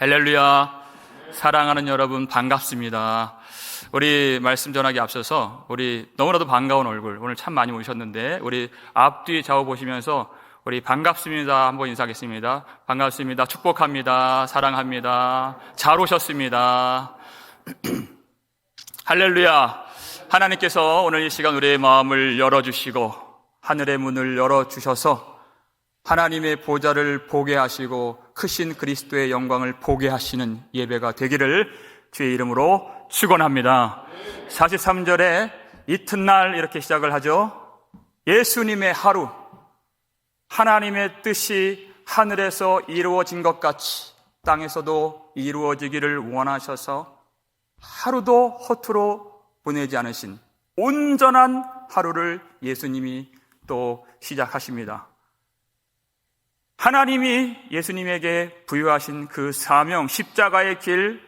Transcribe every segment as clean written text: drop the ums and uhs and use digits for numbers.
할렐루야. 사랑하는 여러분 반갑습니다. 우리 말씀 전하기 앞서서 우리 너무나도 반가운 얼굴 오늘 참 많이 오셨는데 우리 앞뒤 좌우 보시면서 우리 반갑습니다 한번 인사하겠습니다. 반갑습니다. 축복합니다. 사랑합니다. 잘 오셨습니다. 할렐루야. 하나님께서 오늘 이 시간 우리의 마음을 열어주시고 하늘의 문을 열어주셔서 하나님의 보좌를 보게 하시고 크신 그리스도의 영광을 보게 하시는 예배가 되기를 주의 이름으로 축원합니다. 43절에 이튿날 이렇게 시작을 하죠. 예수님의 하루, 하나님의 뜻이 하늘에서 이루어진 것 같이 땅에서도 이루어지기를 원하셔서 하루도 허투루 보내지 않으신 온전한 하루를 예수님이 또 시작하십니다. 하나님이 예수님에게 부여하신 그 사명, 십자가의 길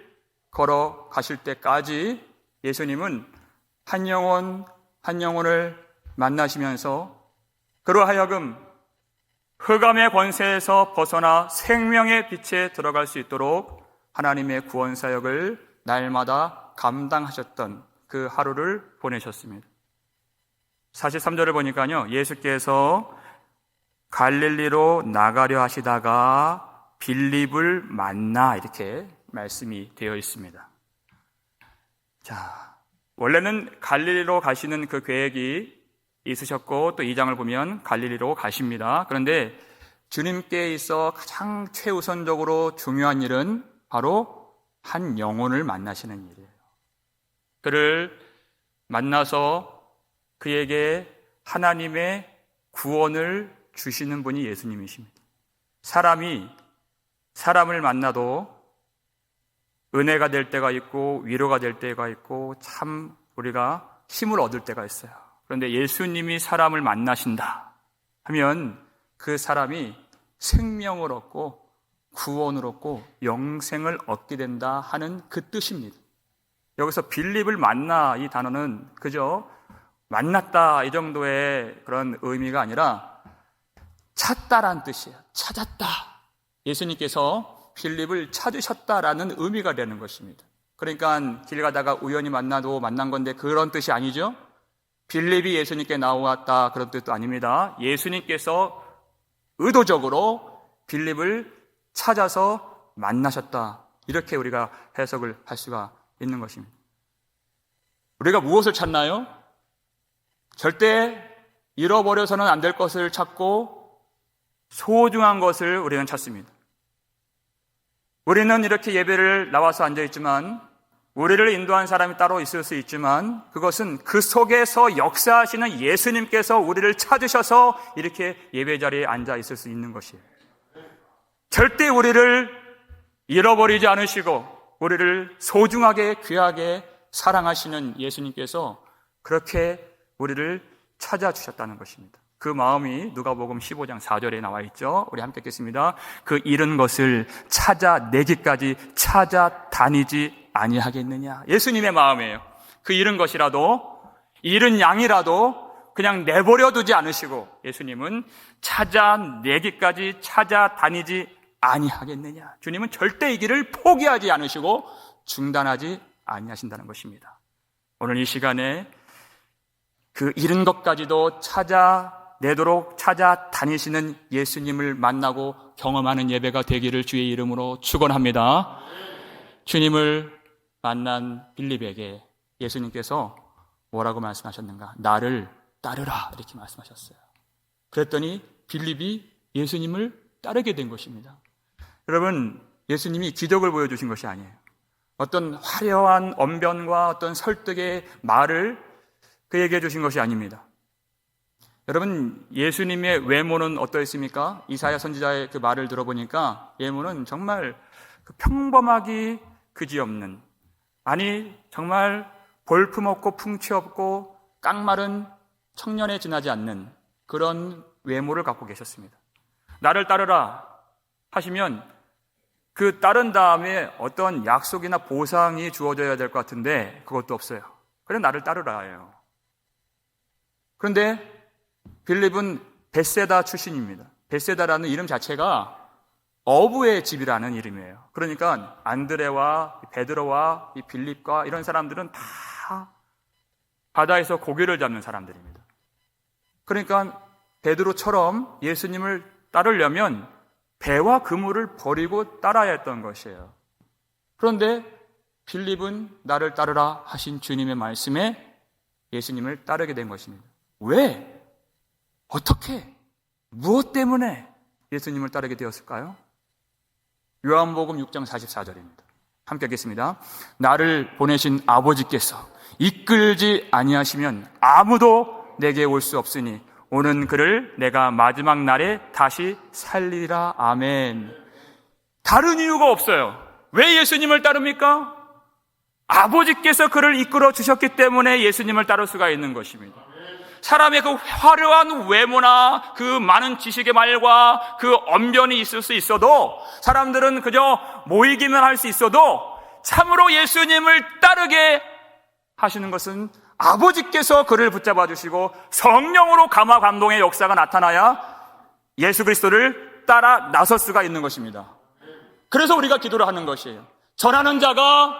걸어가실 때까지 예수님은 한 영혼을 만나시면서 그로 하여금 흑암의 권세에서 벗어나 생명의 빛에 들어갈 수 있도록 하나님의 구원 사역을 날마다 감당하셨던 그 하루를 보내셨습니다. 43절을 보니까요, 예수께서 갈릴리로 나가려 하시다가 빌립을 만나 이렇게 말씀이 되어 있습니다. 자, 원래는 갈릴리로 가시는 그 계획이 있으셨고 또 2장을 보면 갈릴리로 가십니다. 그런데 주님께 있어 가장 최우선적으로 중요한 일은 바로 한 영혼을 만나시는 일이에요. 그를 만나서 그에게 하나님의 구원을 주시는 분이 예수님이십니다. 사람이 사람을 만나도 은혜가 될 때가 있고 위로가 될 때가 있고 참 우리가 힘을 얻을 때가 있어요. 그런데 예수님이 사람을 만나신다 하면 그 사람이 생명을 얻고 구원을 얻고 영생을 얻게 된다 하는 그 뜻입니다. 여기서 빌립을 만나 이 단어는 그저 만났다 이 정도의 그런 의미가 아니라 찾다라는 뜻이에요. 찾았다. 예수님께서 빌립을 찾으셨다라는 의미가 되는 것입니다. 그러니까 길 가다가 우연히 만나도 만난 건데 그런 뜻이 아니죠. 빌립이 예수님께 나왔다 그런 뜻도 아닙니다. 예수님께서 의도적으로 빌립을 찾아서 만나셨다. 이렇게 우리가 해석을 할 수가 있는 것입니다. 우리가 무엇을 찾나요? 절대 잃어버려서는 안 될 것을 찾고 소중한 것을 우리는 찾습니다. 우리는 이렇게 예배를 나와서 앉아있지만 우리를 인도한 사람이 따로 있을 수 있지만 그것은 그 속에서 역사하시는 예수님께서 우리를 찾으셔서 이렇게 예배 자리에 앉아 있을 수 있는 것이에요. 절대 우리를 잃어버리지 않으시고 우리를 소중하게 귀하게 사랑하시는 예수님께서 그렇게 우리를 찾아주셨다는 것입니다. 그 마음이 누가복음 15장 4절에 나와 있죠. 우리 함께 읽겠습니다. 그 잃은 것을 찾아내기까지 찾아다니지 아니하겠느냐. 예수님의 마음이에요. 그 잃은 것이라도 잃은 양이라도 그냥 내버려 두지 않으시고 예수님은 찾아내기까지 찾아다니지 아니하겠느냐. 주님은 절대 이 길을 포기하지 않으시고 중단하지 아니하신다는 것입니다. 오늘 이 시간에 그 잃은 것까지도 찾아내도록 찾아다니시는 예수님을 만나고 경험하는 예배가 되기를 주의 이름으로 축원합니다. 주님을 만난 빌립에게 예수님께서 뭐라고 말씀하셨는가? 나를 따르라 이렇게 말씀하셨어요. 그랬더니 빌립이 예수님을 따르게 된 것입니다. 여러분, 예수님이 기적을 보여주신 것이 아니에요. 어떤 화려한 언변과 어떤 설득의 말을 그에게 해주신 것이 아닙니다. 여러분, 예수님의 외모는 어떠했습니까? 이사야 선지자의 그 말을 들어보니까 외모는 정말 평범하기 그지없는, 아니 정말 볼품없고 풍채없고 깡마른 청년에 지나지 않는 그런 외모를 갖고 계셨습니다. 나를 따르라 하시면 그 따른 다음에 어떤 약속이나 보상이 주어져야 될 것 같은데 그것도 없어요. 그래 나를 따르라예요. 그런데 빌립은 벳세다 출신입니다. 벳세다라는 이름 자체가 어부의 집이라는 이름이에요. 그러니까 안드레와 베드로와 이 빌립과 이런 사람들은 다 바다에서 고기를 잡는 사람들입니다. 그러니까 베드로처럼 예수님을 따르려면 배와 그물을 버리고 따라야 했던 것이에요. 그런데 빌립은 나를 따르라 하신 주님의 말씀에 예수님을 따르게 된 것입니다. 왜? 어떻게? 무엇 때문에 예수님을 따르게 되었을까요? 요한복음 6장 44절입니다. 함께 읽겠습니다. 나를 보내신 아버지께서 이끌지 아니하시면 아무도 내게 올 수 없으니 오는 그를 내가 마지막 날에 다시 살리리라. 아멘. 다른 이유가 없어요. 왜 예수님을 따릅니까? 아버지께서 그를 이끌어 주셨기 때문에 예수님을 따를 수가 있는 것입니다. 사람의 그 화려한 외모나 그 많은 지식의 말과 그 언변이 있을 수 있어도, 사람들은 그저 모이기만 할 수 있어도 참으로 예수님을 따르게 하시는 것은 아버지께서 그를 붙잡아 주시고 성령으로 감화 감동의 역사가 나타나야 예수 그리스도를 따라 나설 수가 있는 것입니다. 그래서 우리가 기도를 하는 것이에요. 전하는 자가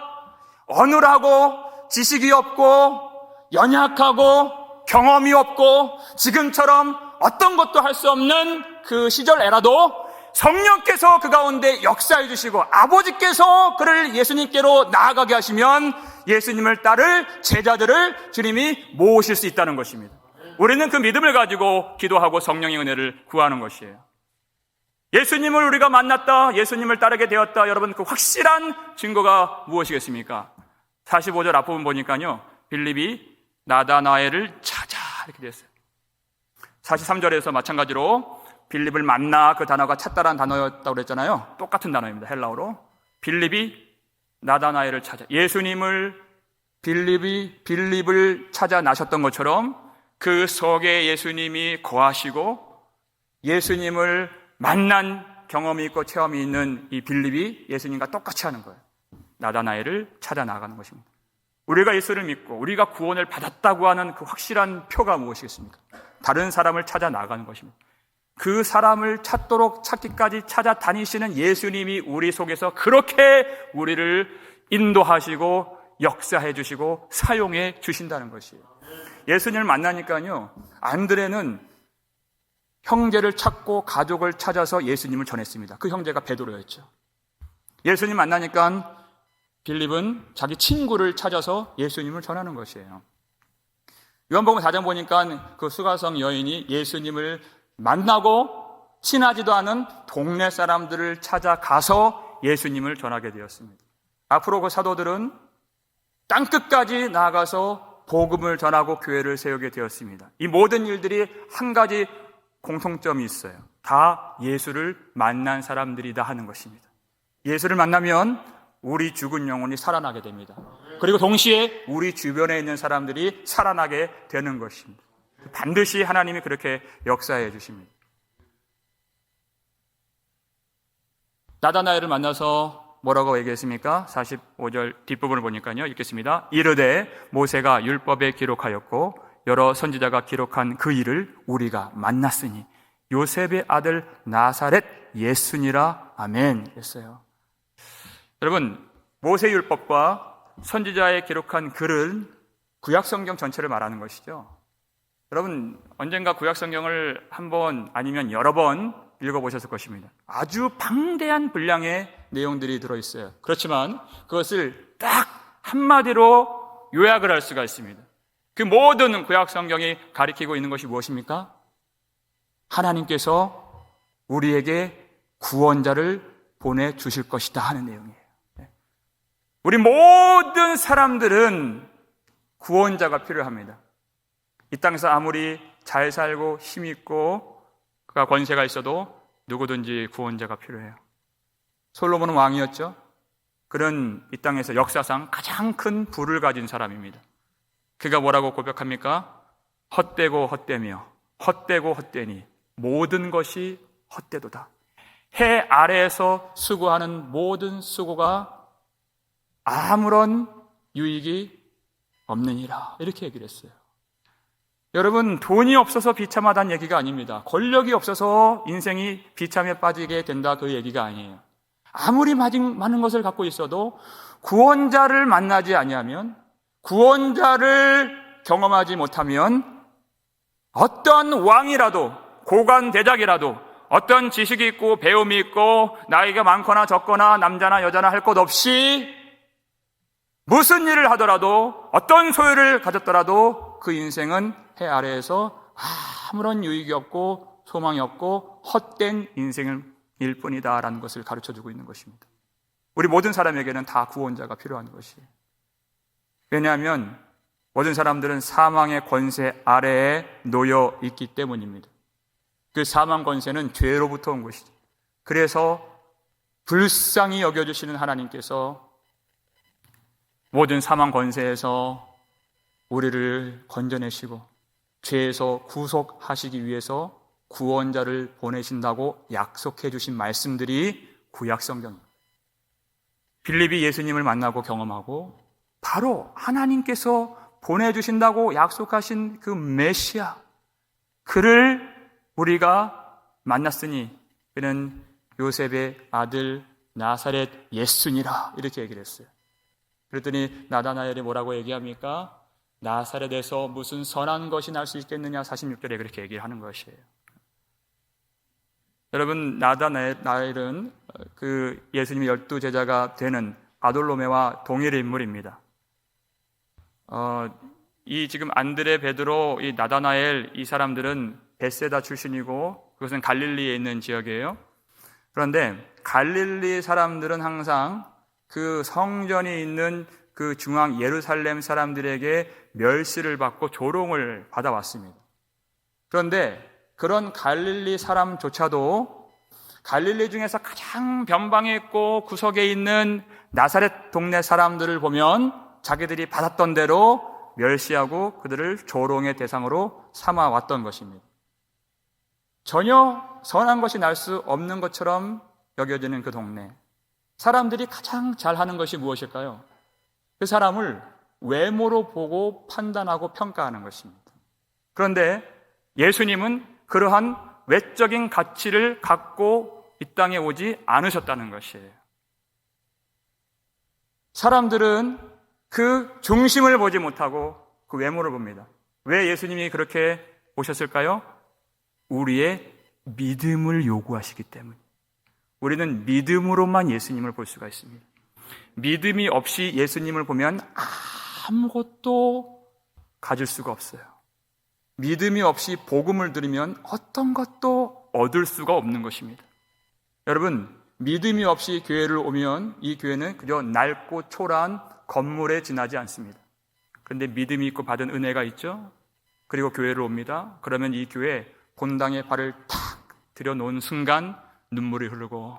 어눌하고 지식이 없고 연약하고 경험이 없고 지금처럼 어떤 것도 할 수 없는 그 시절에라도 성령께서 그 가운데 역사해 주시고 아버지께서 그를 예수님께로 나아가게 하시면 예수님을 따를 제자들을 주님이 모으실 수 있다는 것입니다. 우리는 그 믿음을 가지고 기도하고 성령의 은혜를 구하는 것이에요. 예수님을 우리가 만났다, 예수님을 따르게 되었다. 여러분, 그 확실한 증거가 무엇이겠습니까? 45절 앞부분 보니까요, 빌립이 나다나엘을 찾아 이렇게 됐어요. 43절에서 마찬가지로 빌립을 만나, 그 단어가 찾다라는 단어였다고 그랬잖아요. 똑같은 단어입니다. 헬라어로. 빌립이 나다나엘을 찾아, 빌립을 찾아 나셨던 것처럼 그 속에 예수님이 거하시고 예수님을 만난 경험이 있고 체험이 있는 이 빌립이 예수님과 똑같이 하는 거예요. 나다나엘을 찾아 나가는 것입니다. 우리가 예수를 믿고 우리가 구원을 받았다고 하는 그 확실한 표가 무엇이겠습니까? 다른 사람을 찾아 나가는 것입니다. 그 사람을 찾기까지 찾아다니시는 예수님이 우리 속에서 그렇게 우리를 인도하시고 역사해 주시고 사용해 주신다는 것이에요. 예수님을 만나니까요, 안드레는 형제를 찾고 가족을 찾아서 예수님을 전했습니다. 그 형제가 베드로였죠. 예수님 만나니까 빌립은 자기 친구를 찾아서 예수님을 전하는 것이에요. 요한복음 4장 보니까 그 수가성 여인이 예수님을 만나고 친하지도 않은 동네 사람들을 찾아가서 예수님을 전하게 되었습니다. 앞으로 그 사도들은 땅끝까지 나아가서 복음을 전하고 교회를 세우게 되었습니다. 이 모든 일들이 한 가지 공통점이 있어요. 다 예수를 만난 사람들이다 하는 것입니다. 예수를 만나면 우리 죽은 영혼이 살아나게 됩니다. 그리고 동시에 우리 주변에 있는 사람들이 살아나게 되는 것입니다. 반드시 하나님이 그렇게 역사해 주십니다. 나다나엘을 만나서 뭐라고 얘기했습니까? 45절 뒷부분을 보니까요, 읽겠습니다. 이르되 모세가 율법에 기록하였고 여러 선지자가 기록한 그 일을 우리가 만났으니 요셉의 아들 나사렛 예수니라. 아멘 했어요. 여러분, 모세율법과 선지자에 기록한 글은 구약성경 전체를 말하는 것이죠. 여러분, 언젠가 구약성경을 한 번 아니면 여러 번 읽어보셨을 것입니다. 아주 방대한 분량의 내용들이 들어있어요. 그렇지만 그것을 딱 한마디로 요약을 할 수가 있습니다. 그 모든 구약성경이 가리키고 있는 것이 무엇입니까? 하나님께서 우리에게 구원자를 보내주실 것이다 하는 내용이에요. 우리 모든 사람들은 구원자가 필요합니다. 이 땅에서 아무리 잘 살고 힘있고 그가 권세가 있어도 누구든지 구원자가 필요해요. 솔로몬은 왕이었죠. 그는 이 땅에서 역사상 가장 큰 부를 가진 사람입니다. 그가 뭐라고 고백합니까? 헛되고 헛되며 헛되고 헛되니 모든 것이 헛되도다. 해 아래에서 수고하는 모든 수고가 아무런 유익이 없느니라, 이렇게 얘기를 했어요. 여러분, 돈이 없어서 비참하다는 얘기가 아닙니다. 권력이 없어서 인생이 비참에 빠지게 된다, 그 얘기가 아니에요. 아무리 많은 것을 갖고 있어도 구원자를 만나지 아니하면, 구원자를 경험하지 못하면 어떤 왕이라도, 고관대작이라도, 어떤 지식이 있고 배움이 있고 나이가 많거나 적거나 남자나 여자나 할 것 없이 무슨 일을 하더라도, 어떤 소유를 가졌더라도 그 인생은 해 아래에서 아무런 유익이 없고 소망이 없고 헛된 인생일 뿐이다라는 것을 가르쳐주고 있는 것입니다. 우리 모든 사람에게는 다 구원자가 필요한 것이에요. 왜냐하면 모든 사람들은 사망의 권세 아래에 놓여 있기 때문입니다. 그 사망 권세는 죄로부터 온 것이죠. 그래서 불쌍히 여겨주시는 하나님께서 모든 사망 권세에서 우리를 건져내시고 죄에서 구속하시기 위해서 구원자를 보내신다고 약속해 주신 말씀들이 구약 성경입니다. 빌립이 예수님을 만나고 경험하고 바로 하나님께서 보내주신다고 약속하신 그 메시아, 그를 우리가 만났으니 그는 요셉의 아들 나사렛 예수니라, 이렇게 얘기를 했어요. 그랬더니 나다나엘이 뭐라고 얘기합니까? 나사렛에서 무슨 선한 것이 날 수 있겠느냐, 46절에 그렇게 얘기를 하는 것이에요. 여러분, 나다나엘은 그 예수님의 12제자가 되는 바돌로메와 동일의 인물입니다. 이 지금 안드레, 베드로, 이 나다나엘, 이 사람들은 베세다 출신이고 그것은 갈릴리에 있는 지역이에요. 그런데 갈릴리 사람들은 항상 그 성전이 있는 그 중앙 예루살렘 사람들에게 멸시를 받고 조롱을 받아왔습니다. 그런데 그런 갈릴리 사람조차도 갈릴리 중에서 가장 변방에 있고 구석에 있는 나사렛 동네 사람들을 보면 자기들이 받았던 대로 멸시하고 그들을 조롱의 대상으로 삼아왔던 것입니다. 전혀 선한 것이 날 수 없는 것처럼 여겨지는 그 동네, 사람들이 가장 잘하는 것이 무엇일까요? 그 사람을 외모로 보고 판단하고 평가하는 것입니다. 그런데 예수님은 그러한 외적인 가치를 갖고 이 땅에 오지 않으셨다는 것이에요. 사람들은 그 중심을 보지 못하고 그 외모를 봅니다. 왜 예수님이 그렇게 오셨을까요? 우리의 믿음을 요구하시기 때문에. 우리는 믿음으로만 예수님을 볼 수가 있습니다. 믿음이 없이 예수님을 보면 아무것도 가질 수가 없어요. 믿음이 없이 복음을 들으면 어떤 것도 얻을 수가 없는 것입니다. 여러분, 믿음이 없이 교회를 오면 이 교회는 그저 낡고 초라한 건물에 지나지 않습니다. 그런데 믿음이 있고 받은 은혜가 있죠. 그리고 교회를 옵니다. 그러면 이 교회 본당에 발을 탁 들여놓은 순간 눈물이 흐르고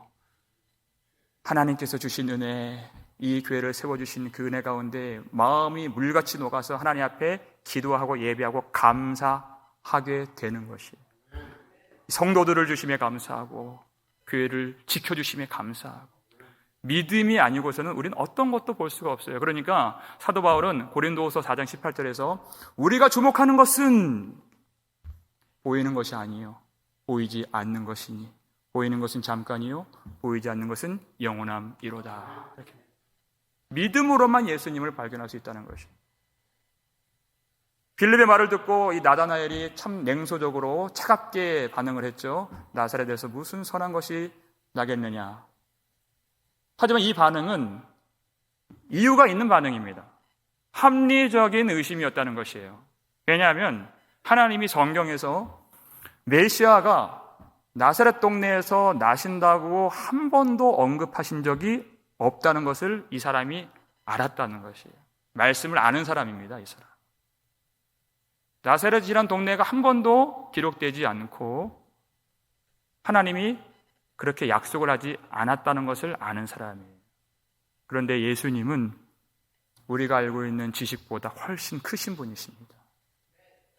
하나님께서 주신 은혜, 이 교회를 세워주신 그 은혜 가운데 마음이 물같이 녹아서 하나님 앞에 기도하고 예배하고 감사하게 되는 것이에요. 성도들을 주심에 감사하고 교회를 지켜주심에 감사하고. 믿음이 아니고서는 우리는 어떤 것도 볼 수가 없어요. 그러니까 사도 바울은 고린도후서 4장 18절에서 우리가 주목하는 것은 보이는 것이 아니요 보이지 않는 것이니 보이는 것은 잠깐이요 보이지 않는 것은 영원함이로다. 이렇게. 믿음으로만 예수님을 발견할 수 있다는 것입니다. 빌립의 말을 듣고 이 나다나엘이 참 냉소적으로 차갑게 반응을 했죠. 나사렛에서 무슨 선한 것이 나겠느냐. 하지만 이 반응은 이유가 있는 반응입니다. 합리적인 의심이었다는 것이에요. 왜냐하면 하나님이 성경에서 메시아가 나사렛 동네에서 나신다고 한 번도 언급하신 적이 없다는 것을 이 사람이 알았다는 것이에요. 말씀을 아는 사람입니다, 이 사람. 나사렛이란 동네가 한 번도 기록되지 않고 하나님이 그렇게 약속을 하지 않았다는 것을 아는 사람이에요. 그런데 예수님은 우리가 알고 있는 지식보다 훨씬 크신 분이십니다.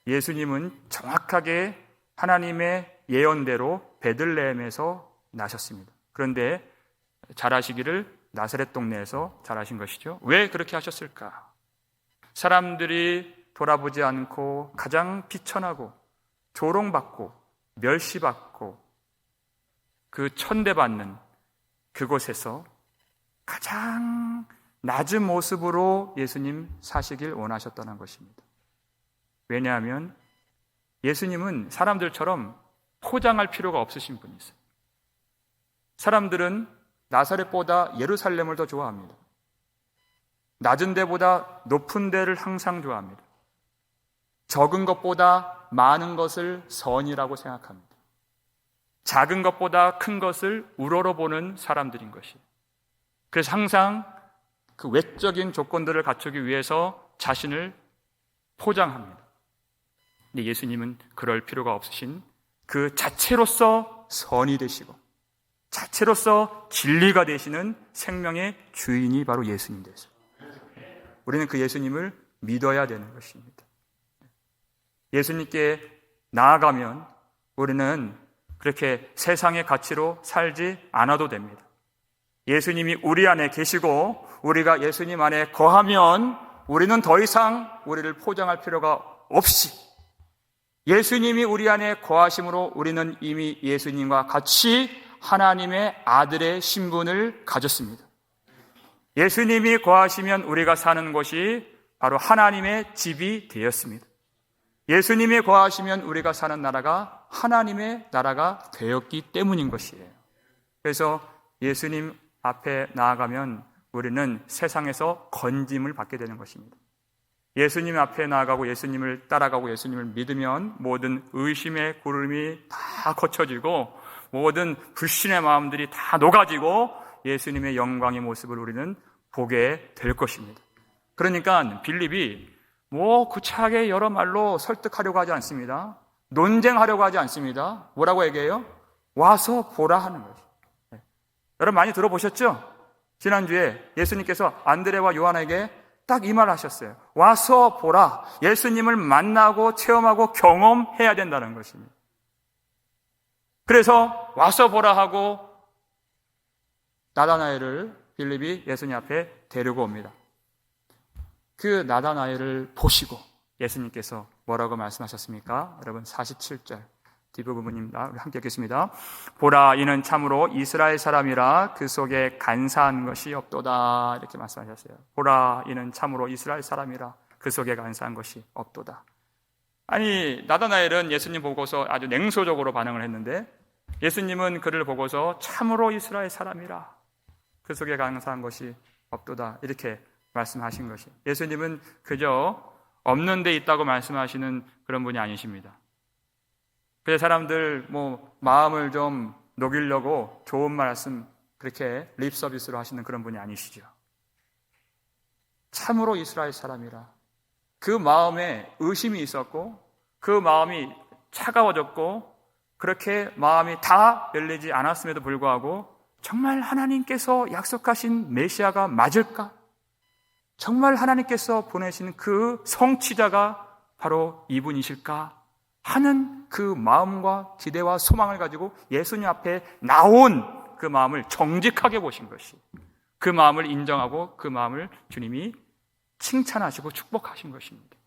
예수님은 정확하게 하나님의 예언대로 베들레헴에서 나셨습니다. 그런데 자라시기를 나사렛 동네에서 자라신 것이죠. 왜 그렇게 하셨을까? 사람들이 돌아보지 않고 가장 비천하고 조롱받고 멸시받고 그 천대받는 그곳에서 가장 낮은 모습으로 예수님 사시길 원하셨다는 것입니다. 왜냐하면 예수님은 사람들처럼 포장할 필요가 없으신 분이세요. 사람들은 나사렛보다 예루살렘을 더 좋아합니다. 낮은 데보다 높은 데를 항상 좋아합니다. 적은 것보다 많은 것을 선이라고 생각합니다. 작은 것보다 큰 것을 우러러 보는 사람들인 것이에요. 그래서 항상 그 외적인 조건들을 갖추기 위해서 자신을 포장합니다. 근데 예수님은 그럴 필요가 없으신 그 자체로서 선이 되시고 자체로서 진리가 되시는 생명의 주인이 바로 예수님 되세요. 우리는 그 예수님을 믿어야 되는 것입니다. 예수님께 나아가면 우리는 그렇게 세상의 가치로 살지 않아도 됩니다. 예수님이 우리 안에 계시고 우리가 예수님 안에 거하면 우리는 더 이상 우리를 포장할 필요가 없이 예수님이 우리 안에 거하심으로 우리는 이미 예수님과 같이 하나님의 아들의 신분을 가졌습니다. 예수님이 거하시면 우리가 사는 곳이 바로 하나님의 집이 되었습니다. 예수님이 거하시면 우리가 사는 나라가 하나님의 나라가 되었기 때문인 것이에요. 그래서 예수님 앞에 나아가면 우리는 세상에서 건짐을 받게 되는 것입니다. 예수님 앞에 나아가고 예수님을 따라가고 예수님을 믿으면 모든 의심의 구름이 다 거쳐지고 모든 불신의 마음들이 다 녹아지고 예수님의 영광의 모습을 우리는 보게 될 것입니다. 그러니까 빌립이 구차하게 여러 말로 설득하려고 하지 않습니다. 논쟁하려고 하지 않습니다. 뭐라고 얘기해요? 와서 보라 하는 거죠. 여러분 많이 들어보셨죠? 지난주에 예수님께서 안드레와 요한에게 딱 이 말 하셨어요. 와서 보라. 예수님을 만나고 체험하고 경험해야 된다는 것입니다. 그래서 와서 보라 하고 나다나엘을 빌립이 예수님 앞에 데리고 옵니다. 그 나다나엘을 보시고 예수님께서 뭐라고 말씀하셨습니까? 여러분 47절 뒷부분입니다. 우리 함께 읽겠습니다. 보라, 이는 참으로 이스라엘 사람이라 그 속에 간사한 것이 없도다. 이렇게 말씀하셨어요. 보라, 이는 참으로 이스라엘 사람이라 그 속에 간사한 것이 없도다. 아니, 나다나엘은 예수님 보고서 아주 냉소적으로 반응을 했는데 예수님은 그를 보고서 참으로 이스라엘 사람이라 그 속에 간사한 것이 없도다. 이렇게 말씀하신 것이. 예수님은 그저 없는 데 있다고 말씀하시는 그런 분이 아니십니다. 그래서 사람들 마음을 좀 녹이려고 좋은 말씀 그렇게 립 서비스로 하시는 그런 분이 아니시죠. 참으로 이스라엘 사람이라. 그 마음에 의심이 있었고 그 마음이 차가워졌고 그렇게 마음이 다 열리지 않았음에도 불구하고 정말 하나님께서 약속하신 메시아가 맞을까? 정말 하나님께서 보내신 그 성취자가 바로 이분이실까? 하는 그 마음과 기대와 소망을 가지고 예수님 앞에 나온 그 마음을 정직하게 보신 것이, 그 마음을 인정하고 그 마음을 주님이 칭찬하시고 축복하신 것입니다.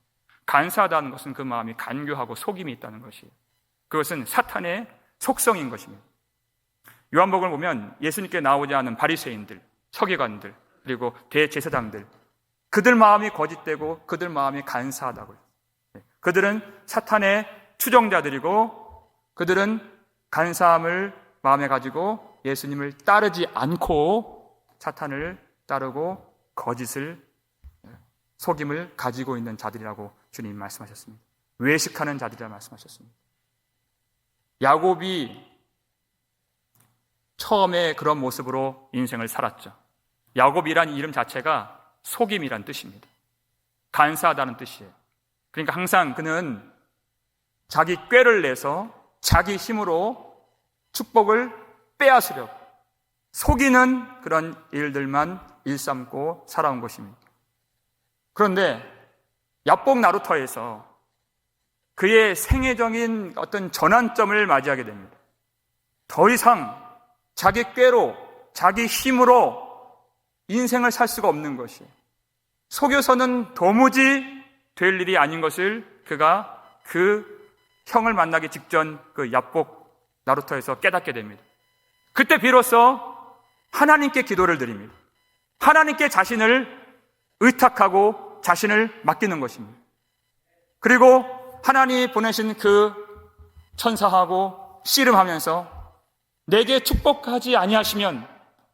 간사하다는 것은 그 마음이 간교하고 속임이 있다는 것이에요. 그것은 사탄의 속성인 것입니다. 요한복음을 보면 예수님께 나오지 않은 바리새인들, 서기관들, 그리고 대제사장들, 그들 마음이 거짓되고 그들 마음이 간사하다고요. 그들은 사탄의 추종자들이고 그들은 간사함을 마음에 가지고 예수님을 따르지 않고 사탄을 따르고 거짓을 속임을 가지고 있는 자들이라고 주님이 말씀하셨습니다. 외식하는 자들이라고 말씀하셨습니다. 야곱이 처음에 그런 모습으로 인생을 살았죠. 야곱이란 이름 자체가 속임이란 뜻입니다. 간사하다는 뜻이에요. 그러니까 항상 그는 자기 꾀를 내서 자기 힘으로 축복을 빼앗으려고 속이는 그런 일들만 일삼고 살아온 것입니다. 그런데 야복 나루터에서 그의 생애적인 어떤 전환점을 맞이하게 됩니다. 더 이상 자기 꾀로 자기 힘으로 인생을 살 수가 없는 것이에요. 속여서는 도무지 될 일이 아닌 것을 그가 그 형을 만나기 직전 그 야복 나루터에서 깨닫게 됩니다. 그때 비로소 하나님께 기도를 드립니다. 하나님께 자신을 의탁하고 자신을 맡기는 것입니다. 그리고 하나님이 보내신 그 천사하고 씨름하면서 내게 축복하지 아니하시면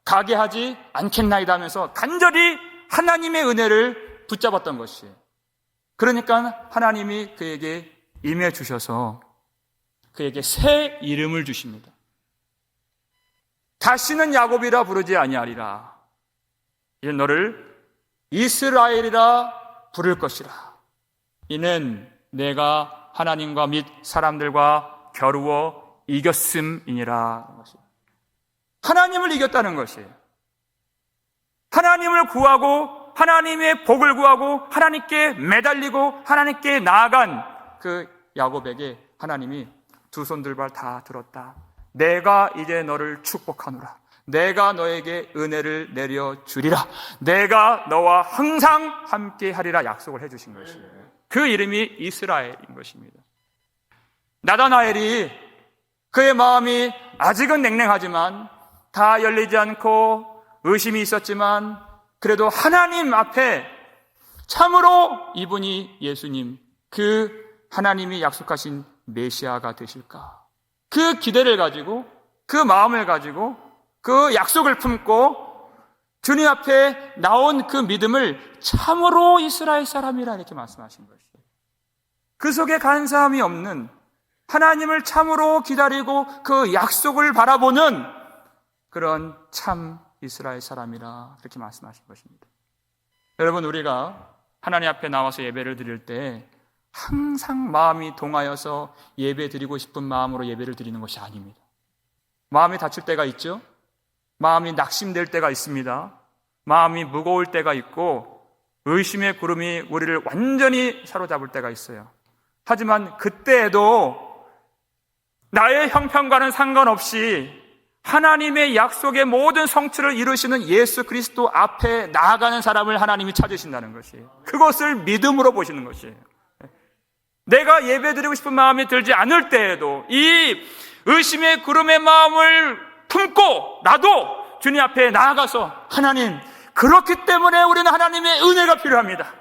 가게 하지 않겠나이다 하면서 간절히 하나님의 은혜를 붙잡았던 것이에요. 그러니까 하나님이 그에게 임해 주셔서 그에게 새 이름을 주십니다. 다시는 야곱이라 부르지 아니하리라. 이제 너를 이스라엘이라 부를 것이라. 이는 내가 하나님과 및 사람들과 겨루어 이겼음이니라. 하나님을 이겼다는 것이에요. 하나님을 구하고 하나님의 복을 구하고 하나님께 매달리고 하나님께 나아간 그 야곱에게 하나님이 두 손들발 다 들었다. 내가 이제 너를 축복하노라. 내가 너에게 은혜를 내려주리라. 내가 너와 항상 함께 하리라 약속을 해주신 것이에요. 그 이름이 이스라엘인 것입니다. 나다나엘이 그의 마음이 아직은 냉랭하지만 다 열리지 않고 의심이 있었지만 그래도 하나님 앞에 참으로 이분이 예수님, 그 하나님이 약속하신 메시아가 되실까? 그 기대를 가지고 그 마음을 가지고 그 약속을 품고 주님 앞에 나온 그 믿음을 참으로 이스라엘 사람이라 이렇게 말씀하신 것이에요. 그 속에 간사함이 없는 하나님을 참으로 기다리고 그 약속을 바라보는 그런 참 이스라엘 사람이라 그렇게 말씀하신 것입니다. 여러분, 우리가 하나님 앞에 나와서 예배를 드릴 때 항상 마음이 동하여서 예배 드리고 싶은 마음으로 예배를 드리는 것이 아닙니다. 마음이 다칠 때가 있죠. 마음이 낙심될 때가 있습니다. 마음이 무거울 때가 있고 의심의 구름이 우리를 완전히 사로잡을 때가 있어요. 하지만 그때에도 나의 형편과는 상관없이 하나님의 약속의 모든 성취를 이루시는 예수 그리스도 앞에 나아가는 사람을 하나님이 찾으신다는 것이에요. 그것을 믿음으로 보시는 것이에요. 내가 예배드리고 싶은 마음이 들지 않을 때에도 이 의심의 구름의 마음을 품고 나도 주님 앞에 나아가서 하나님, 그렇기 때문에 우리는 하나님의 은혜가 필요합니다.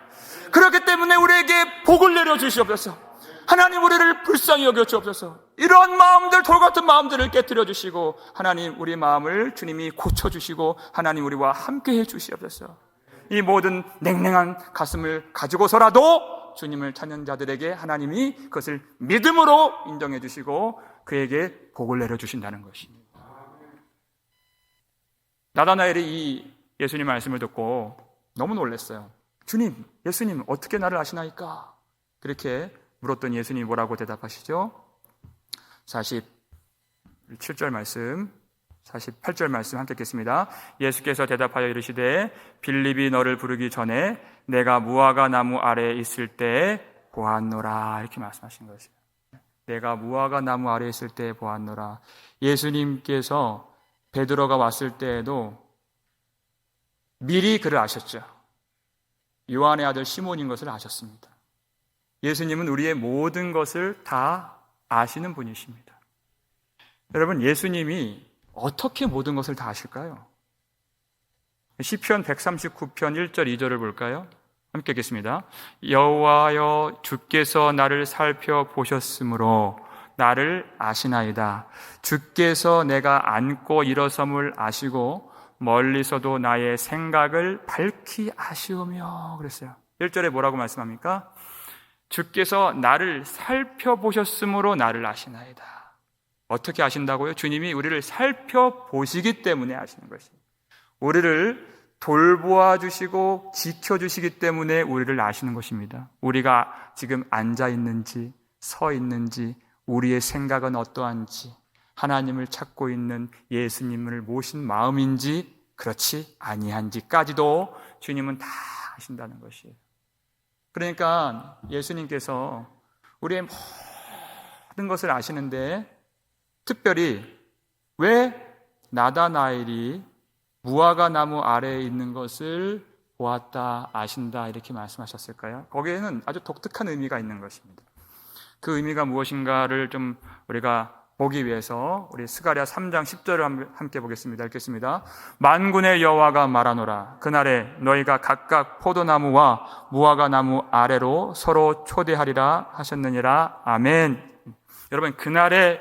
그렇기 때문에 우리에게 복을 내려주시옵소서. 하나님, 우리를 불쌍히 여겨주옵소서. 이런 마음들, 돌같은 마음들을 깨뜨려 주시고 하나님, 우리 마음을 주님이 고쳐주시고 하나님, 우리와 함께해 주시옵소서. 이 모든 냉랭한 가슴을 가지고서라도 주님을 찾는 자들에게 하나님이 그것을 믿음으로 인정해 주시고 그에게 복을 내려주신다는 것입니다. 나다나엘이 이 예수님 말씀을 듣고 너무 놀랐어요. 주님, 예수님, 어떻게 나를 아시나이까? 그렇게 물었던 예수님이 뭐라고 대답하시죠? 47절 말씀, 48절 말씀 함께 읽겠습니다. 예수께서 대답하여 이르시되 빌립이 너를 부르기 전에 내가 무화과 나무 아래에 있을 때 보았노라. 이렇게 말씀하신 것이에요. 내가 무화과 나무 아래에 있을 때 보았노라. 예수님께서 베드로가 왔을 때에도 미리 그를 아셨죠. 요한의 아들 시몬인 것을 아셨습니다. 예수님은 우리의 모든 것을 다 아시는 분이십니다. 여러분, 예수님이 어떻게 모든 것을 다 아실까요? 시편 139편 1절 2절을 볼까요? 함께 읽겠습니다. 여호와여, 주께서 나를 살펴보셨으므로 나를 아시나이다. 주께서 내가 앉고 일어섬을 아시고 멀리서도 나의 생각을 밝히 아시오며 그랬어요. 1절에 뭐라고 말씀합니까? 주께서 나를 살펴보셨으므로 나를 아시나이다. 어떻게 아신다고요? 주님이 우리를 살펴보시기 때문에 아시는 것입니다. 우리를 돌보아 주시고 지켜주시기 때문에 우리를 아시는 것입니다. 우리가 지금 앉아 있는지 서 있는지 우리의 생각은 어떠한지 하나님을 찾고 있는 예수님을 모신 마음인지 그렇지 아니한지까지도 주님은 다 아신다는 것이에요. 그러니까 예수님께서 우리의 모든 것을 아시는데 특별히 왜 나다나엘이 무화과 나무 아래에 있는 것을 보았다, 아신다 이렇게 말씀하셨을까요? 거기에는 아주 독특한 의미가 있는 것입니다. 그 의미가 무엇인가를 좀 우리가 보기 위해서 우리 스가랴 3장 10절을 함께 보겠습니다. 읽겠습니다. 만군의 여호와가 말하노라. 그날에 너희가 각각 포도나무와 무화과 나무 아래로 서로 초대하리라 하셨느니라. 아멘. 여러분, 그날에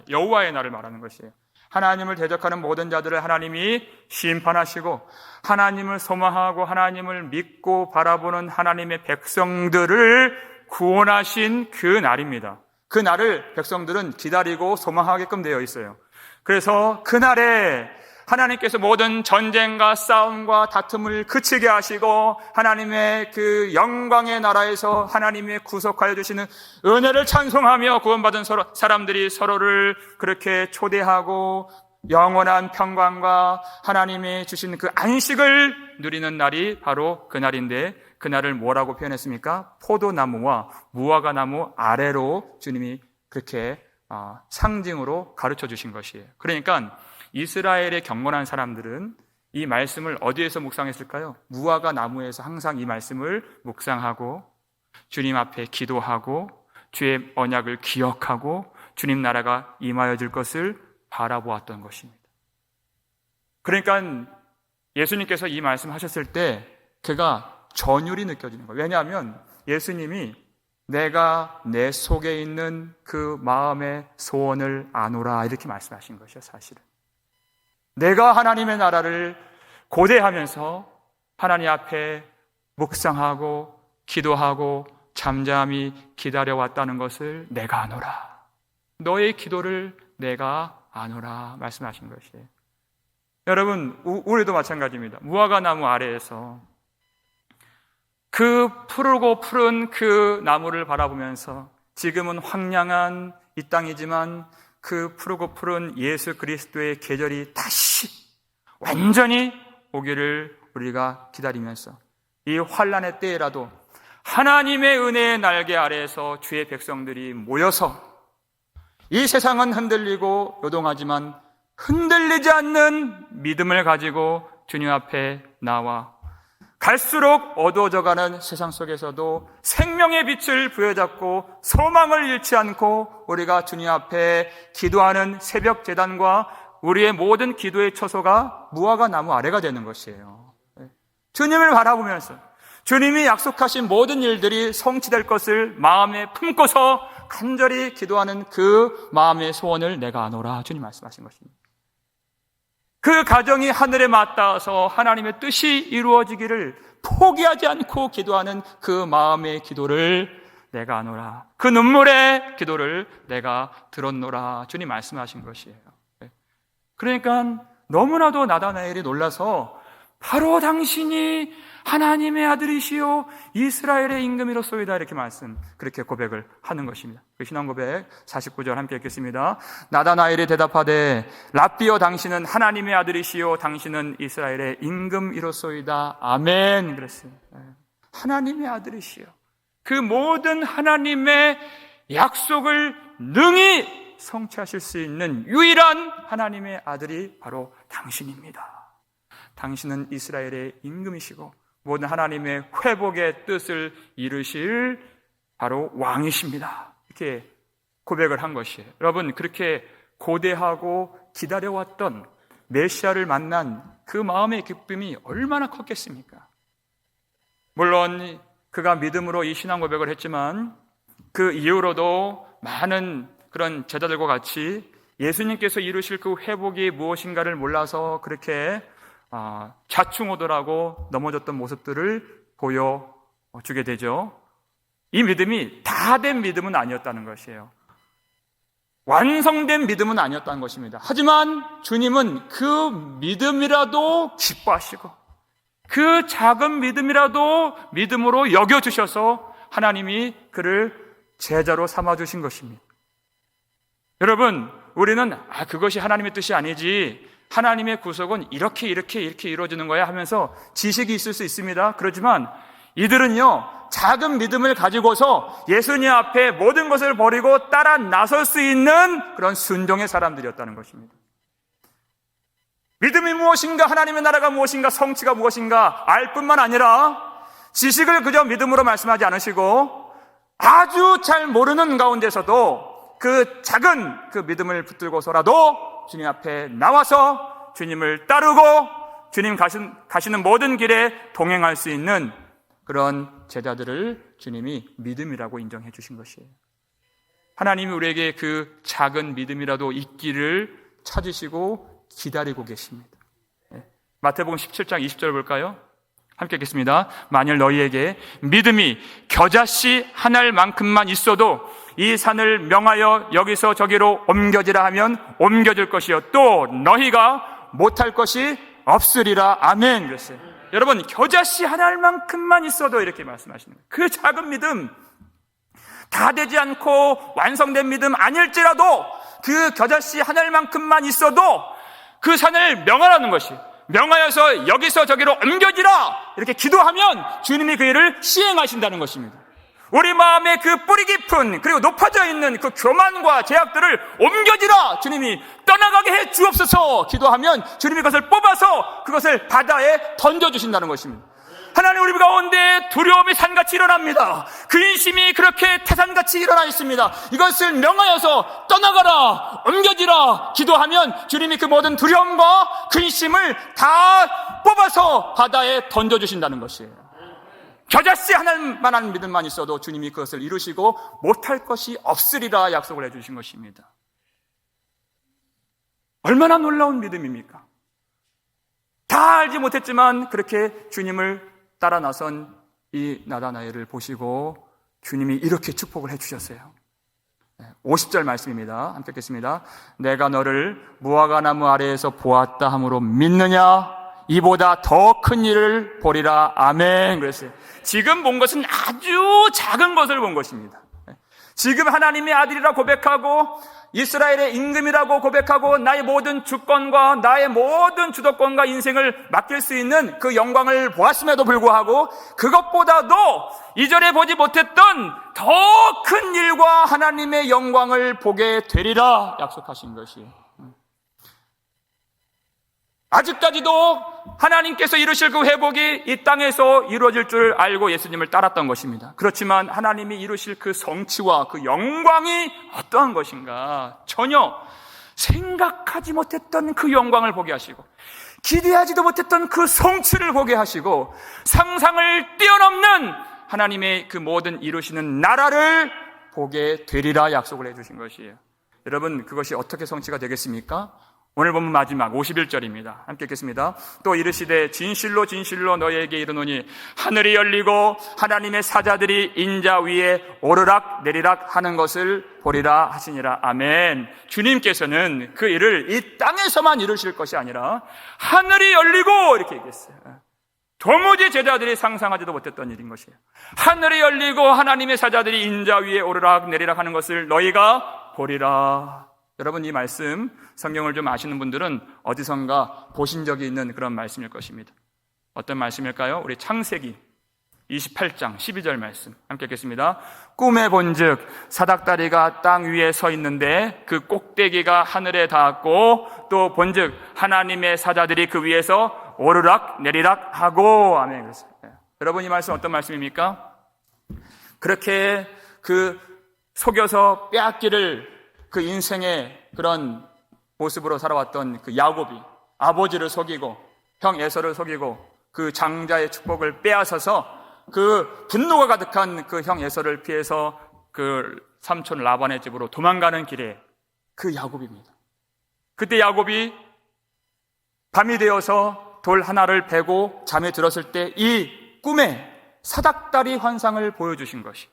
여호와의 날을 말하는 것이에요. 하나님을 대적하는 모든 자들을 하나님이 심판하시고 하나님을 소망하고 하나님을 믿고 바라보는 하나님의 백성들을 구원하신 그 날입니다. 그 날을 백성들은 기다리고 소망하게끔 되어 있어요. 그래서 그날에 하나님께서 모든 전쟁과 싸움과 다툼을 그치게 하시고 하나님의 그 영광의 나라에서 하나님의 구속하여 주시는 은혜를 찬송하며 구원받은 사람들이 서로를 그렇게 초대하고 영원한 평강과 하나님이 주신 그 안식을 누리는 날이 바로 그 날인데, 그날을 뭐라고 표현했습니까? 포도나무와 무화과 나무 아래로 주님이 그렇게 상징으로 가르쳐 주신 것이에요. 그러니까 이스라엘의 경건한 사람들은 이 말씀을 어디에서 묵상했을까요? 무화과 나무에서 항상 이 말씀을 묵상하고 주님 앞에 기도하고 주의 언약을 기억하고 주님 나라가 임하여 줄 것을 바라보았던 것입니다. 그러니까 예수님께서 이 말씀하셨을 때 그가 전율이 느껴지는 거예요. 왜냐하면 예수님이 내가 내 속에 있는 그 마음의 소원을 아노라 이렇게 말씀하신 것이에요. 사실은 내가 하나님의 나라를 고대하면서 하나님 앞에 묵상하고 기도하고 잠잠히 기다려왔다는 것을 내가 아노라. 너의 기도를 내가 아노라 말씀하신 것이에요. 여러분, 우리도 마찬가지입니다. 무화과 나무 아래에서 그 푸르고 푸른 그 나무를 바라보면서 지금은 황량한 이 땅이지만 그 푸르고 푸른 예수 그리스도의 계절이 다시 완전히 오기를 우리가 기다리면서 이 환난의 때에라도 하나님의 은혜의 날개 아래에서 주의 백성들이 모여서 이 세상은 흔들리고 요동하지만 흔들리지 않는 믿음을 가지고 주님 앞에 나와 갈수록 어두워져가는 세상 속에서도 생명의 빛을 부여잡고 소망을 잃지 않고 우리가 주님 앞에 기도하는 새벽 제단과 우리의 모든 기도의 처소가 무화과 나무 아래가 되는 것이에요. 주님을 바라보면서 주님이 약속하신 모든 일들이 성취될 것을 마음에 품고서 간절히 기도하는 그 마음의 소원을 내가 아노라 주님 말씀하신 것입니다. 그 가정이 하늘에 맞닿아서 하나님의 뜻이 이루어지기를 포기하지 않고 기도하는 그 마음의 기도를 내가 아노라. 그 눈물의 기도를 내가 들었노라. 주님 말씀하신 것이에요. 그러니까 너무나도 나다나엘이 놀라서 바로 당신이 하나님의 아들이시요 이스라엘의 임금이로소이다 이렇게 그렇게 고백을 하는 것입니다. 그 신앙 고백 49절 함께 읽겠습니다. 나다나엘이 대답하되 랍비여 당신은 하나님의 아들이시요 당신은 이스라엘의 임금이로소이다. 아멘. 그랬어요. 하나님의 아들이시요 그 모든 하나님의 약속을 능히 성취하실 수 있는 유일한 하나님의 아들이 바로 당신입니다. 당신은 이스라엘의 임금이시고 모든 하나님의 회복의 뜻을 이루실 바로 왕이십니다. 이렇게 고백을 한 것이에요. 여러분, 그렇게 고대하고 기다려왔던 메시아를 만난 그 마음의 기쁨이 얼마나 컸겠습니까? 물론 그가 믿음으로 이 신앙 고백을 했지만 그 이후로도 많은 그런 제자들과 같이 예수님께서 이루실 그 회복이 무엇인가를 몰라서 그렇게 좌충우돌하고 넘어졌던 모습들을 보여주게 되죠. 이 믿음이 다 된 믿음은 아니었다는 것이에요. 완성된 믿음은 아니었다는 것입니다. 하지만 주님은 그 믿음이라도 기뻐하시고 그 작은 믿음이라도 믿음으로 여겨주셔서 하나님이 그를 제자로 삼아주신 것입니다. 여러분, 우리는 그것이 하나님의 뜻이 아니지, 하나님의 구속은 이렇게 이루어지는 거야 하면서 지식이 있을 수 있습니다. 그렇지만 이들은요, 작은 믿음을 가지고서 예수님 앞에 모든 것을 버리고 따라 나설 수 있는 그런 순종의 사람들이었다는 것입니다. 믿음이 무엇인가, 하나님의 나라가 무엇인가, 성취가 무엇인가 알 뿐만 아니라 지식을 그저 믿음으로 말씀하지 않으시고 아주 잘 모르는 가운데서도 그 작은 그 믿음을 붙들고서라도 주님 앞에 나와서 주님을 따르고 주님 가시는 모든 길에 동행할 수 있는 그런 제자들을 주님이 믿음이라고 인정해 주신 것이에요. 하나님이 우리에게 그 작은 믿음이라도 있기를 찾으시고 기다리고 계십니다. 마태복음 17장 20절 볼까요? 함께 읽겠습니다. 만일 너희에게 믿음이 겨자씨 한 알만큼만 있어도 이 산을 명하여 여기서 저기로 옮겨지라 하면 옮겨질 것이요 또 너희가 못할 것이 없으리라. 아멘. 그랬어요. 여러분, 겨자씨 한 알만큼만 있어도 이렇게 말씀하시는 거예요. 그 작은 믿음, 다 되지 않고 완성된 믿음 아닐지라도 그 겨자씨 한 알만큼만 있어도 그 산을 명하라는 것이, 명하여서 여기서 저기로 옮겨지라 이렇게 기도하면 주님이 그 일을 시행하신다는 것입니다. 우리 마음의 그 뿌리 깊은 그리고 높아져 있는 그 교만과 제약들을 옮겨지라, 주님이 떠나가게 해 주옵소서 기도하면 주님이 그것을 뽑아서 그것을 바다에 던져주신다는 것입니다. 하나님, 우리 가운데 두려움이 산같이 일어납니다. 근심이 그렇게 태산같이 일어나 있습니다. 이것을 명하여서 떠나가라, 옮겨지라 기도하면 주님이 그 모든 두려움과 근심을 다 뽑아서 바다에 던져주신다는 것이에요. 겨자씨 하나만한 믿음만 있어도 주님이 그것을 이루시고 못할 것이 없으리라 약속을 해주신 것입니다. 얼마나 놀라운 믿음입니까? 다 알지 못했지만 그렇게 주님을 따라 나선 이 나다나엘을 보시고 주님이 이렇게 축복을 해주셨어요. 50절 말씀입니다. 함께 읽겠습니다. 내가 너를 무화과나무 아래에서 보았다 함으로 믿느냐? 이보다 더 큰 일을 보리라. 아멘. 그랬어요. 지금 본 것은 아주 작은 것을 본 것입니다. 지금 하나님의 아들이라 고백하고 이스라엘의 임금이라고 고백하고 나의 모든 주권과 나의 모든 주도권과 인생을 맡길 수 있는 그 영광을 보았음에도 불구하고 그것보다도 이전에 보지 못했던 더 큰 일과 하나님의 영광을 보게 되리라 약속하신 것이에요. 아직까지도 하나님께서 이루실 그 회복이 이 땅에서 이루어질 줄 알고 예수님을 따랐던 것입니다. 그렇지만 하나님이 이루실 그 성취와 그 영광이 어떠한 것인가 전혀 생각하지 못했던 그 영광을 보게 하시고 기대하지도 못했던 그 성취를 보게 하시고 상상을 뛰어넘는 하나님의 그 모든 이루시는 나라를 보게 되리라 약속을 해주신 것이에요. 여러분, 그것이 어떻게 성취가 되겠습니까? 오늘 본문 마지막 51절입니다. 함께 읽겠습니다. 또 이르시되 진실로 진실로 너희에게 이르노니 하늘이 열리고 하나님의 사자들이 인자 위에 오르락 내리락 하는 것을 보리라 하시니라. 아멘. 주님께서는 그 일을 이 땅에서만 이루실 것이 아니라 하늘이 열리고 이렇게 얘기했어요. 도무지 제자들이 상상하지도 못했던 일인 것이에요. 하늘이 열리고 하나님의 사자들이 인자 위에 오르락 내리락 하는 것을 너희가 보리라. 여러분, 이 말씀 성경을 좀 아시는 분들은 어디선가 보신 적이 있는 그런 말씀일 것입니다. 어떤 말씀일까요? 우리 창세기 28장 12절 말씀 함께 읽겠습니다. 꿈에 본즉 사닥다리가 땅 위에 서 있는데 그 꼭대기가 하늘에 닿았고 또 본즉 하나님의 사자들이 그 위에서 오르락 내리락 하고. 아멘. 그렇습니다. 여러분, 이 말씀 어떤 말씀입니까? 그렇게 그 속여서 빼앗기를 그 인생의 그런 모습으로 살아왔던 그 야곱이 아버지를 속이고 형 에서를 속이고 그 장자의 축복을 빼앗아서 그 분노가 가득한 그 형 에서를 피해서 그 삼촌 라반의 집으로 도망가는 길에 그 야곱입니다. 그때 야곱이 밤이 되어서 돌 하나를 베고 잠에 들었을 때 이 꿈에 사닥다리 환상을 보여주신 것이,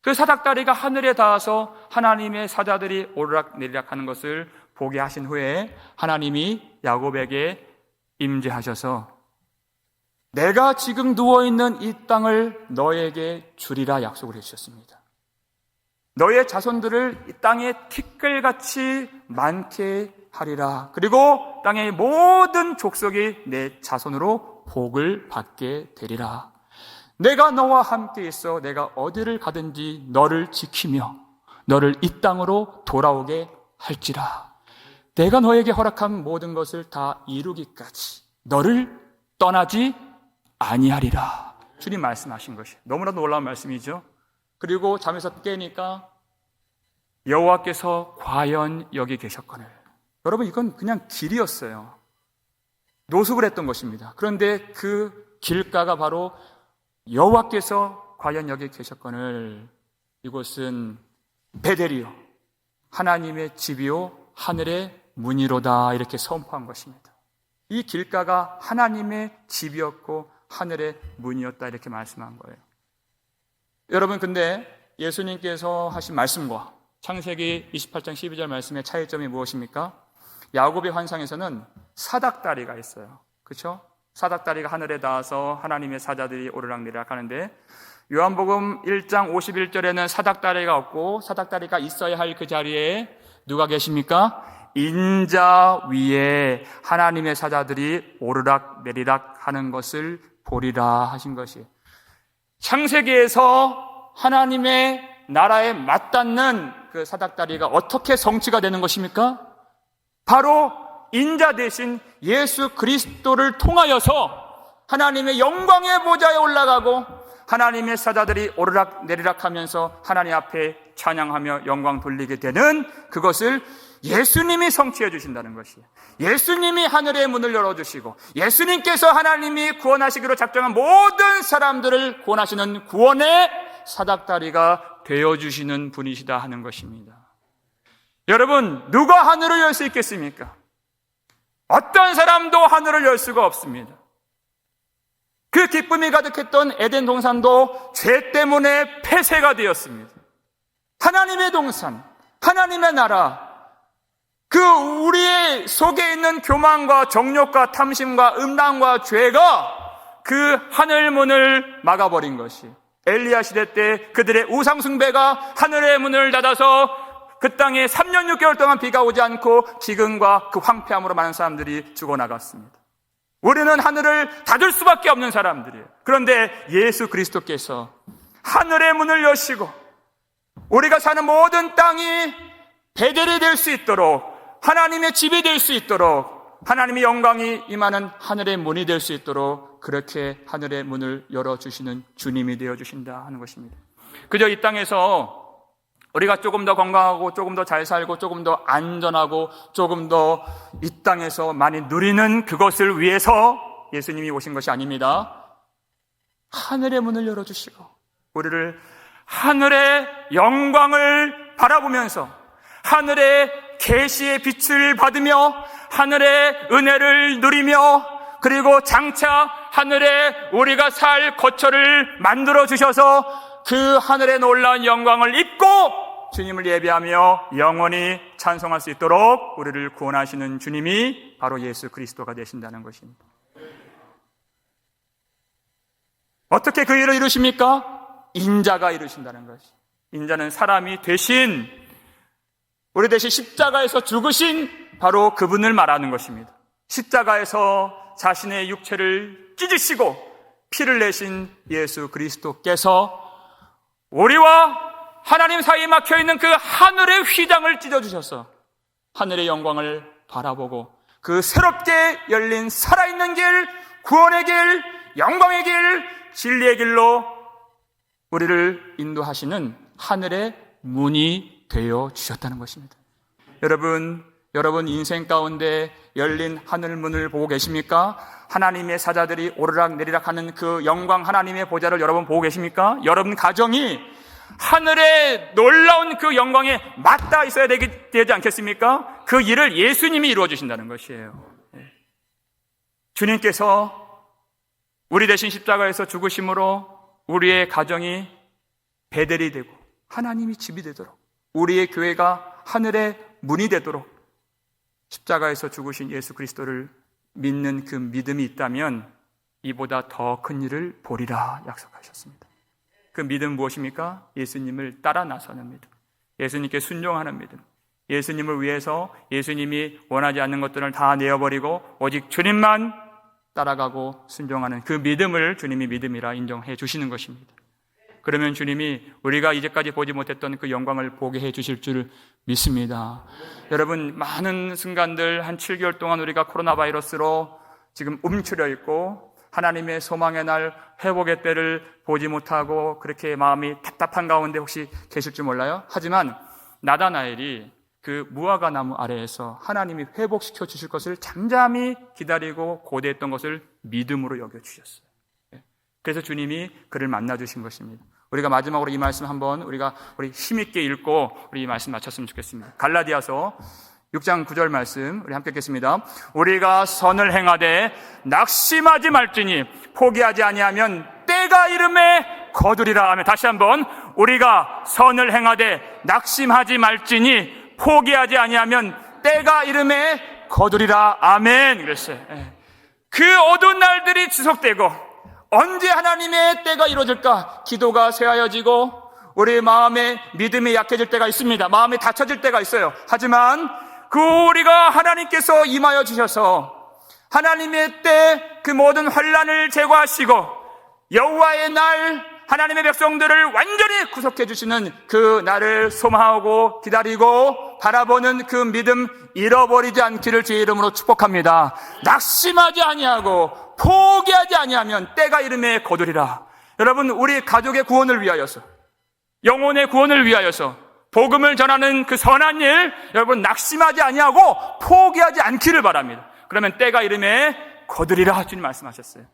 그 사닥다리가 하늘에 닿아서 하나님의 사자들이 오르락 내리락 하는 것을 보게 하신 후에 하나님이 야곱에게 임재하셔서 내가 지금 누워있는 이 땅을 너에게 주리라 약속을 해주셨습니다. 너의 자손들을 이 땅에 티끌같이 많게 하리라. 그리고 땅의 모든 족속이 내 자손으로 복을 받게 되리라. 내가 너와 함께 있어 내가 어디를 가든지 너를 지키며 너를 이 땅으로 돌아오게 할지라. 내가 너에게 허락한 모든 것을 다 이루기까지 너를 떠나지 아니하리라. 주님 말씀하신 것이 너무나도 놀라운 말씀이죠. 그리고 잠에서 깨니까 여호와께서 과연 여기 계셨거늘. 여러분, 이건 그냥 길이었어요. 노숙을 했던 것입니다. 그런데 그 길가가 바로 여호와께서 과연 여기 계셨거늘. 이곳은 베델이요, 하나님의 집이요 하늘의 문이로다, 이렇게 선포한 것입니다. 이 길가가 하나님의 집이었고 하늘의 문이었다, 이렇게 말씀한 거예요. 여러분, 근데 예수님께서 하신 말씀과 창세기 28장 12절 말씀의 차이점이 무엇입니까? 야곱의 환상에서는 사닥다리가 있어요. 그렇죠? 사닥다리가 하늘에 닿아서 하나님의 사자들이 오르락내리락 하는데, 요한복음 1장 51절에는 사닥다리가 없고 사닥다리가 있어야 할 그 자리에 누가 계십니까? 인자 위에 하나님의 사자들이 오르락내리락 하는 것을 보리라 하신 것이, 창세기에서 하나님의 나라에 맞닿는 그 사닥다리가 어떻게 성취가 되는 것입니까? 바로 인자 대신 예수 그리스도를 통하여서 하나님의 영광의 보좌에 올라가고 하나님의 사자들이 오르락내리락 하면서 하나님 앞에 찬양하며 영광 돌리게 되는 그것을 예수님이 성취해 주신다는 것이에요. 예수님이 하늘의 문을 열어주시고 예수님께서 하나님이 구원하시기로 작정한 모든 사람들을 구원하시는 구원의 사닥다리가 되어주시는 분이시다 하는 것입니다. 여러분, 누가 하늘을 열 수 있겠습니까? 어떤 사람도 하늘을 열 수가 없습니다. 그 기쁨이 가득했던 에덴 동산도 죄 때문에 폐쇄가 되었습니다. 하나님의 동산, 하나님의 나라, 그 우리의 속에 있는 교만과 정욕과 탐심과 음란과 죄가 그 하늘문을 막아버린 것이, 엘리야 시대 때 그들의 우상 숭배가 하늘의 문을 닫아서 그 땅에 3년 6개월 동안 비가 오지 않고 기근과 그 황폐함으로 많은 사람들이 죽어나갔습니다. 우리는 하늘을 닫을 수밖에 없는 사람들이에요. 그런데 예수 그리스도께서 하늘의 문을 여시고 우리가 사는 모든 땅이 베델이 될 수 있도록, 하나님의 집이 될 수 있도록, 하나님의 영광이 임하는 하늘의 문이 될 수 있도록 그렇게 하늘의 문을 열어주시는 주님이 되어주신다 하는 것입니다. 그저 이 땅에서 우리가 조금 더 건강하고 조금 더 잘 살고 조금 더 안전하고 조금 더 이 땅에서 많이 누리는 그것을 위해서 예수님이 오신 것이 아닙니다. 하늘의 문을 열어주시고 우리를 하늘의 영광을 바라보면서 하늘의 계시의 빛을 받으며 하늘의 은혜를 누리며, 그리고 장차 하늘에 우리가 살 거처를 만들어 주셔서 그 하늘의 놀라운 영광을 입고 주님을 예배하며 영원히 찬송할 수 있도록 우리를 구원하시는 주님이 바로 예수 그리스도가 되신다는 것입니다. 어떻게 그 일을 이루십니까? 인자가 이루신다는 것이. 인자는 사람이 되신, 우리 대신 십자가에서 죽으신 바로 그분을 말하는 것입니다. 십자가에서 자신의 육체를 찢으시고 피를 내신 예수 그리스도께서 우리와 하나님 사이에 막혀있는 그 하늘의 휘장을 찢어주셔서 하늘의 영광을 바라보고 그 새롭게 열린 살아있는 길, 구원의 길, 영광의 길, 진리의 길로 우리를 인도하시는 하늘의 문이 되어 주셨다는 것입니다. 여러분 인생 가운데 열린 하늘문을 보고 계십니까? 하나님의 사자들이 오르락내리락 하는 그 영광 하나님의 보좌를 여러분 보고 계십니까? 여러분 가정이 하늘의 놀라운 그 영광에 맞닿아 있어야 되지 않겠습니까? 그 일을 예수님이 이루어 주신다는 것이에요. 주님께서 우리 대신 십자가에서 죽으심으로 우리의 가정이 베델이 되고 하나님이 집이 되도록, 우리의 교회가 하늘의 문이 되도록 십자가에서 죽으신 예수 그리스도를 믿는 그 믿음이 있다면 이보다 더 큰 일을 보리라 약속하셨습니다. 그 믿음 무엇입니까? 예수님을 따라 나서는 믿음, 예수님께 순종하는 믿음, 예수님을 위해서 예수님이 원하지 않는 것들을 다 내어버리고 오직 주님만 따라가고 순종하는 그 믿음을 주님이 믿음이라 인정해 주시는 것입니다. 그러면 주님이 우리가 이제까지 보지 못했던 그 영광을 보게 해 주실 줄 믿습니다. 여러분, 많은 순간들 한 7개월 동안 우리가 코로나 바이러스로 지금 움츠려 있고 하나님의 소망의 날, 회복의 때를 보지 못하고 그렇게 마음이 답답한 가운데 혹시 계실 줄 몰라요. 하지만 나다나엘이 그 무화과 나무 아래에서 하나님이 회복시켜 주실 것을 잠잠히 기다리고 고대했던 것을 믿음으로 여겨주셨어요. 그래서 주님이 그를 만나주신 것입니다. 우리가 마지막으로 이 말씀 한번 우리 힘있게 읽고 우리 이 말씀 마쳤으면 좋겠습니다. 갈라디아서 6장 9절 말씀 우리 함께 읽겠습니다. 우리가 선을 행하되 낙심하지 말지니 포기하지 아니하면 때가 이름에 거두리라. 하면 다시 한번, 우리가 선을 행하되 낙심하지 말지니 포기하지 아니하면 때가 이름에 거두리라. 아멘. 그랬어요. 그 어두운 날들이 지속되고 언제 하나님의 때가 이루어질까? 기도가 쇠하여지고 우리 마음에 믿음이 약해질 때가 있습니다. 마음이 닫혀질 때가 있어요. 하지만 그 우리가 하나님께서 임하여 주셔서 하나님의 때 그 모든 환난을 제거하시고 여호와의 날, 하나님의 백성들을 완전히 구속해 주시는 그 날을 소망하고 기다리고 바라보는 그 믿음 잃어버리지 않기를 주의 이름으로 축복합니다. 낙심하지 아니하고 포기하지 아니하면 때가 이름에 거두리라. 여러분, 우리 가족의 구원을 위하여서, 영혼의 구원을 위하여서 복음을 전하는 그 선한 일, 여러분 낙심하지 아니하고 포기하지 않기를 바랍니다. 그러면 때가 이름에 거두리라 주님 말씀하셨어요.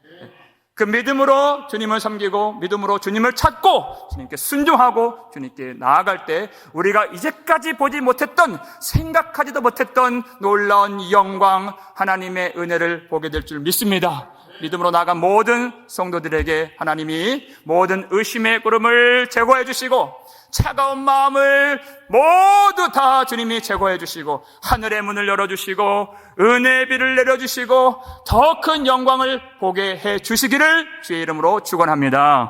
그 믿음으로 주님을 섬기고 믿음으로 주님을 찾고 주님께 순종하고 주님께 나아갈 때 우리가 이제까지 보지 못했던, 생각하지도 못했던 놀라운 영광, 하나님의 은혜를 보게 될 줄 믿습니다. 믿음으로 나아간 모든 성도들에게 하나님이 모든 의심의 구름을 제거해 주시고 차가운 마음을 모두 다 주님이 제거해 주시고 하늘의 문을 열어주시고 은혜의 비를 내려주시고 더 큰 영광을 보게 해 주시기를 주의 이름으로 축원합니다.